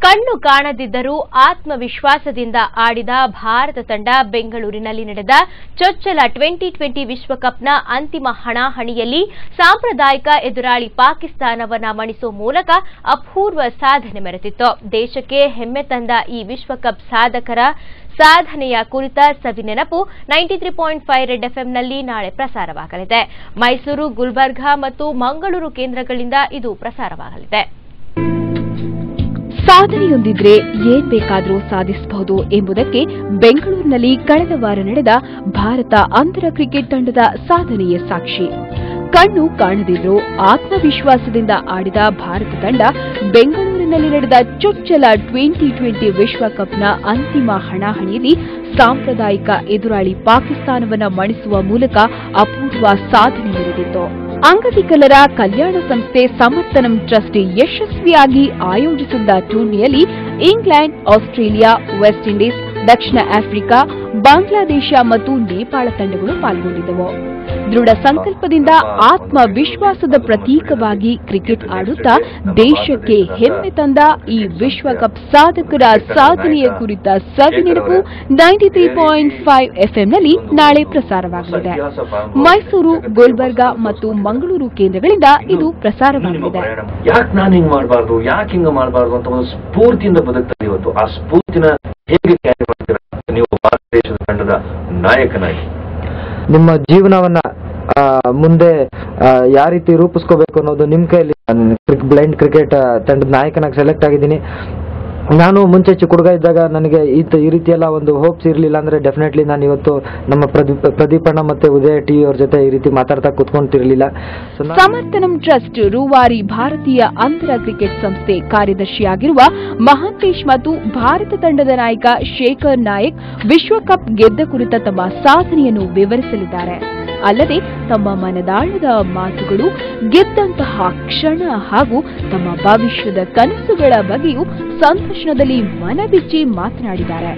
ಕಣ್ಣು ಕಾಣದಿದ್ದರೂ ಆತ್ಮವಿಶ್ವಾಸದಿಂದ ಆಡಿದ ಭಾರತ ತಂಡ ಬೆಂಗಳೂರಿನಲ್ಲಿ ನಡೆದ ಚೊಚ್ಚಲ 2020 ವಿಶ್ವಕಪ್ನ ಅಂತಿಮ ಹಣಾಹಣಿಯಲ್ಲಿ ಸಾಂಪ್ರದಾಯಿಕ ಎದುರಾಳಿ ಪಾಕಿಸ್ತಾನವನ್ನು ಮಣಿಸುವ ಮೂಲಕ ಅಪೂರ್ವ ಸಾಧನೆ ಮೆರೆದಿತ್ತು. ದೇಶಕ್ಕೆ ಹೆಮ್ಮೆ ತಂದ ಈ ವಿಶ್ವಕಪ್ ಸಾಧಕರ ಸಾಧನೆಯ ಕುರಿತ ಸವಿನೆನಪು 93.5 ರೆಡ್ ಎಫ್ಎಂನಲ್ಲಿ ನಾಳೆ ಪ್ರಸಾರವಾಗಲಿದೆ. ಮೈಸೂರು, ಗುಲ್ಬರ್ಗಾ ಮತ್ತು ಮಂಗಳೂರು ಕೇಂದ್ರಗಳಿಂದ ಇದು ಪ್ರಸಾರವಾಗಲಿದೆ. ಸಾಧನೆಯೊಂದಿದ್ರೆ ಏನ್ ಬೇಕಾದರೂ ಸಾಧಿಸಬಹುದು ಎಂಬುದಕ್ಕೆ ಬೆಂಗಳೂರಿನಲ್ಲಿ ಕಳೆದ ವಾರ ನಡೆದ ಭಾರತ ಅಂತರ ಕ್ರಿಕೆಟ್ ತಂಡದ ಸಾಧನೆಯ ಸಾಕ್ಷಿ. ಕಣ್ಣು ಕಾಣದಿದ್ರೂ ಆತ್ಮವಿಶ್ವಾಸದಿಂದ ಆಡಿದ ಭಾರತ ತಂಡ ಬೆಂಗಳೂರಿನಲ್ಲಿ ನಡೆದ ಚೊಚ್ಚಲ 2020 ವಿಶ್ವಕಪ್ನ ಅಂತಿಮ ಹಣಾಹಣಿಯಲ್ಲಿ ಸಾಂಪ್ರದಾಯಿಕ ಎದುರಾಳಿ ಪಾಕಿಸ್ತಾನವನ್ನು ಮಣಿಸುವ ಮೂಲಕ ಅಪೂರ್ವ ಸಾಧನೆ ಮೆರೆದಿತ್ತು. ಅಂಗವಿಕಲರ ಕಲ್ಯಾಣ ಸಂಸ್ಥೆ ಸಮರ್ಥನಂ ಟ್ರಸ್ಟ್ ಯಶಸ್ವಿಯಾಗಿ ಆಯೋಜಿಸಿದ್ದ ಟೂರ್ನಿಯಲ್ಲಿ ಇಂಗ್ಲೆಂಡ್, ಆಸ್ಟ್ರೇಲಿಯಾ, ವೆಸ್ಟ್ ಇಂಡೀಸ್, ದಕ್ಷಿಣ ಆಫ್ರಿಕಾ, ಬಾಂಗ್ಲಾದೇಶ ಮತ್ತು ನೇಪಾಳ ತಂಡಗಳು ಪಾಲ್ಗೊಂಡಿದ್ದವು. ದೃಢ ಸಂಕಲ್ಪದಿಂದ ಆತ್ಮವಿಶ್ವಾಸದ ಪ್ರತೀಕವಾಗಿ ಕ್ರಿಕೆಟ್ ಆಡುತ್ತಾ ದೇಶಕ್ಕೆ ಹೆಮ್ಮೆ ತಂದ ಈ ವಿಶ್ವಕಪ್ ಸಾಧಕರ ಸಾಧನೆಯ ಕುರಿತ ಸವಿನೆನಪು 93.5 ಎಫ್ಎಂನಲ್ಲಿ ನಾಳೆ ಪ್ರಸಾರವಾಗಲಿದೆ. ಮೈಸೂರು, ಗುಲ್ಬರ್ಗಾ ಮತ್ತು ಮಂಗಳೂರು ಕೇಂದ್ರಗಳಿಂದ ಇದು ಪ್ರಸಾರವಾಗಲಿದೆ. ಯಾಕೆ ನಾನು ಹಿಂಗ್ ಮಾಡಬಾರ್ದು, ಯಾಕೆ ಹಿಂಗ ಮಾಡಬಾರ್ದು ಅಂತ ಒಂದು ಸ್ಫೂರ್ತಿಯಿಂದ ಬದುಕ್ತಾರೆ ಇವತ್ತು. ಆ ಸ್ಫೂರ್ತಿನ ಹೇಗೆ ಕ್ಯಾರಿ ಮಾಡ್ತೀರಾ ನೀವು ಭಾರತ ದೇಶದ ತಂಡದ ನಾಯಕನಾಗಿ? ನಿಮ್ಮ ಜೀವನವನ್ನ ಮುಂದೆ ಯಾವ ರೀತಿ ರೂಪಿಸ್ಕೋಬೇಕು ಅನ್ನೋದು ನಿಮ್ಮ ಕೈಯಲ್ಲಿ. ಬ್ಲೈಂಡ್ ಕ್ರಿಕೆಟ್ ತಂಡದ ನಾಯಕನಾಗಿ ಸೆಲೆಕ್ಟ್ ಆಗಿದ್ದೀನಿ. ನಾನು ಮುಂಚೆ ಚಿಕ್ಕ ಹುಡುಗ ಇದ್ದಾಗ ನನಗೆ ಈ ರೀತಿಯೆಲ್ಲ ಒಂದು ಹೋಪ್ಸ್ ಇರಲಿಲ್ಲ. ಅಂದ್ರೆ ಡೆಫಿನೆಟ್ಲಿ ನಾನು ಇವತ್ತು ನಮ್ಮ ಪ್ರದೀಪಣ್ಣ ಮತ್ತೆ ಉದಯ ಟಿವಿ ಅವ್ರ ಜೊತೆ ಈ ರೀತಿ ಮಾತಾಡ್ತಾ ಕೂತ್ಕೊಂತಿರ್ಲಿಲ್ಲ. ಸಮರ್ಥನಂ ಟ್ರಸ್ಟ್ ರೂವಾರಿ ಭಾರತೀಯ ಅಂತರ ಕ್ರಿಕೆಟ್ ಸಂಸ್ಥೆ ಕಾರ್ಯದರ್ಶಿಯಾಗಿರುವ ಮಹಾಂತೇಶ್ ಮತ್ತು ಭಾರತ ತಂಡದ ನಾಯಕ ಶೇಖರ್ ನಾಯಕ್ ವಿಶ್ವಕಪ್ ಗೆದ್ದ ಕುರಿತ ತಮ್ಮ ಸಾಧನೆಯನ್ನು ವಿವರಿಸಲಿದ್ದಾರೆ. ಅಲ್ಲದೆ ತಮ್ಮ ಮನದಾಳದ ಮಾತುಗಳು, ಗೆದ್ದಂತಹ ಕ್ಷಣ ಹಾಗೂ ತಮ್ಮ ಭವಿಷ್ಯದ ಕನಸುಗಳ ಬಗ್ಗೆಯೂ ಸಂದರ್ಶನದಲ್ಲಿ ಮನಬಿಚ್ಚಿ ಮಾತನಾಡಿದ್ದಾರೆ.